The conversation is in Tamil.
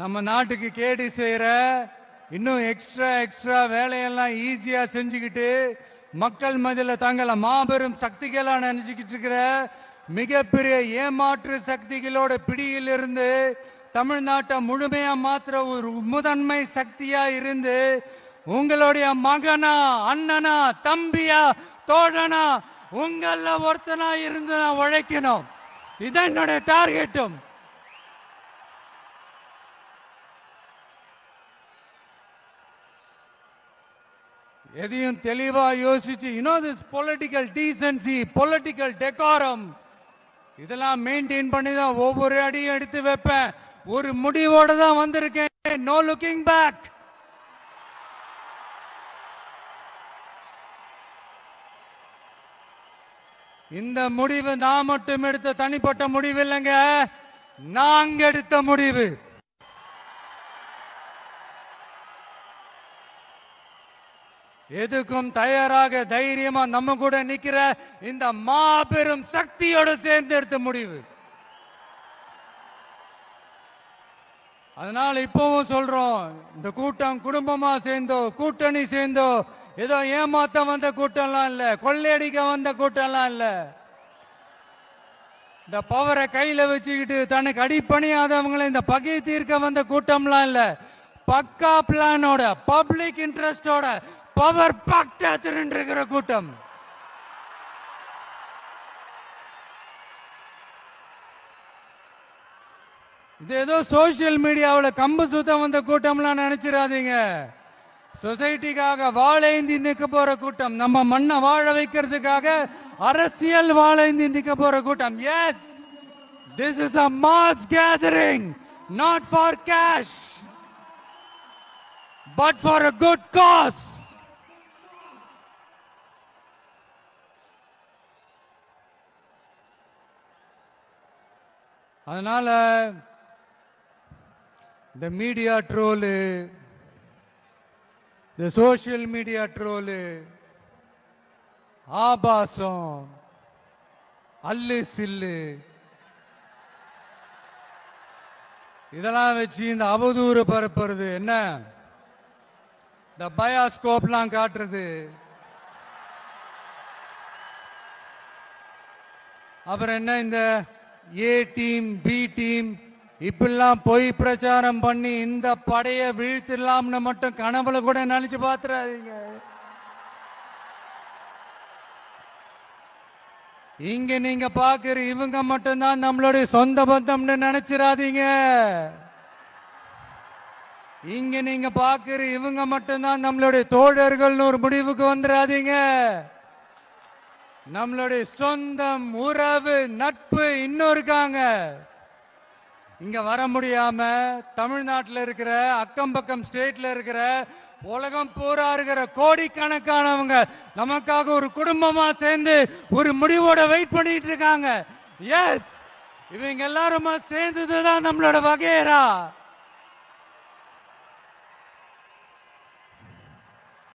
நம்ம நாட்டுக்கு கேடி செய்யற இன்னும் எக்ஸ்ட்ரா வேலையெல்லாம் ஈஸியா செஞ்சுக்கிட்டு மக்கள் மத்தியில் தங்களை மாபெரும் சக்திகளா நினைச்சுக்கிட்டு இருக்கிற மிகப்பெரிய ஏமாற்று சக்திகளோட பிடியிலிருந்து தமிழ்நாட்டை முழுமையா மாத்திர ஒரு முதன்மை சக்தியா இருந்து உங்களுடைய மகனா, அண்ணனா, தம்பியா, தோழனா, உங்கள ஒருத்தனா இருந்து நான் உழைக்கணும். இதான் என்னுடைய டார்கெட்டும். எதையும் தெளிவா யோசிச்சு திஸ் பொலிட்டிக்கல் டீசன்சி, பொலிட்டிக்கல் டெக்காரம் இதெல்லாம் மெயின்டைன் பண்ணி தான் ஒவ்வொரு அடியும் எடுத்து வைப்பேன். ஒரு முடிவோட தான் வந்திருக்கேன். No looking back. இந்த முடிவு நான் மட்டும் எடுத்த தனிப்பட்ட முடிவு இல்லைங்க, நாங்க எடுத்த முடிவு. எதுக்கும் தயாராக தைரியமா நம்ம கூட நிக்கிற இந்த மாபெரும் சக்தியோட சேர்ந்து எடுத்த முடிவு. அதனால இப்பவும் சொல்றோம், இந்த கூட்டம் குடும்பமா சேர்ந்தோ கூட்டணி சேர்ந்தோ ஏதோ ஏமாத்த வந்த கூட்டம்லாம் இல்ல, கொள்ளையடிக்க வந்த கூட்டம்லாம் இல்ல. இந்த பவரை கையில வச்சுக்கிட்டு தனக்கு அடிப்பணியாதவங்களை இந்த பகை தீர்க்க வந்த கூட்டம்லாம் இல்ல. பக்கா பிளானோட, பப்ளிக் இன்ட்ரெஸ்டோட, பவர் பாக்டா திருண்டிருக்கிற கூட்டம். இது ஏதோ சோசியல் மீடியாவில் கம்பு சுத்தம் வந்த கூட்டம்லாம் நினைச்சிடாதீங்க. சொசைட்டிக்காக வாழேந்தி நிற்க போற கூட்டம், நம்ம மண்ணை வாழ வைக்கிறதுக்காக அரசியல் வாழேந்தி நிற்க போற கூட்டம். Yes, this is a mass gathering, not for cash, but for a good cause. அதனால இந்த மீடியா ட்ரோலு, இந்த சோசியல் மீடியா ட்ரோலு, ஆபாசம், அல்லு சில்லு இதெல்லாம் வச்சு இந்த அவதூறு பரப்புறது என்ன, இந்த பயாஸ்கோப்லாம் காட்டுறது, அப்புறம் என்ன இந்த ஏ டீம் பி டீம் இப்பெல்லாம் பொய் பிரச்சாரம் பண்ணி இந்த படையை வீழ்த்திடலாம்னு மட்டும் கனவுல கூட நினைச்சு பாத்துறாதீங்க. இங்க நீங்க பாக்குற இவங்க மட்டும்தான் நம்மளுடைய சொந்த பந்தம்னு நினைச்சிடாதீங்க. இங்க நீங்க பாக்குற இவங்க மட்டும்தான் நம்மளுடைய தோழர்கள்னு ஒரு முடிவுக்கு வந்துடாதீங்க. நம்மளுடைய சொந்தம், உறவு, நட்பு இன்னும் இருக்காங்க. இங்க வர முடியாம தமிழ்நாட்டில் இருக்கிற, அக்கம் பக்கம் ஸ்டேட்ல இருக்கிற, உலகம் பூரா இருக்கிற கோடிக்கணக்கானவங்க நமக்காக ஒரு குடும்பமா சேர்ந்து ஒரு முடிவோட வெயிட் பண்ணிட்டு இருக்காங்க. எஸ், இவங்க எல்லாருமா சேர்ந்ததுதான் நம்மளோட வகையரா.